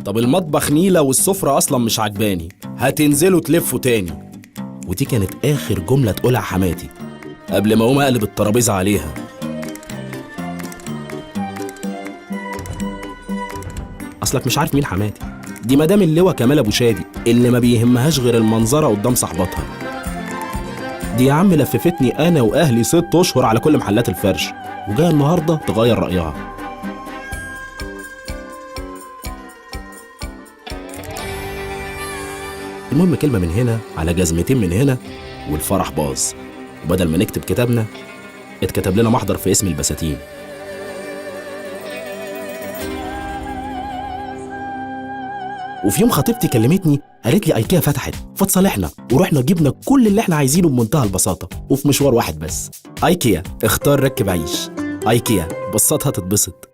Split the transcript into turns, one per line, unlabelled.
طب المطبخ نيلة والسفرة أصلا مش عجباني، هتنزلوا تلفوا تاني. ودي كانت آخر جملة تقولها حماتي قبل ما أقوم أقلب الترابيزة عليها. أصلك مش عارف مين حماتي؟ دي مدام اللواء كمال أبو شادي اللي ما بيهمهاش غير المنظرة قدام صاحباتها. دي يا عم لففتني أنا وأهلي 6 أشهر على كل محلات الفرش، وجاية النهاردة تغير رأيها. المهم كلمة من هنا على جزمتين من هنا والفرح باظ، وبدل ما نكتب كتابنا اتكتب لنا محضر في اسم البساتين. وفي يوم خطيبتي كلمتني قالت لي ايكيا فتحت فتصالحنا، ورحنا جبنا كل اللي احنا عايزينه بمنتهى البساطة وفي مشوار واحد بس. ايكيا، اختار ركب عيش. ايكيا، بسطها تتبسط.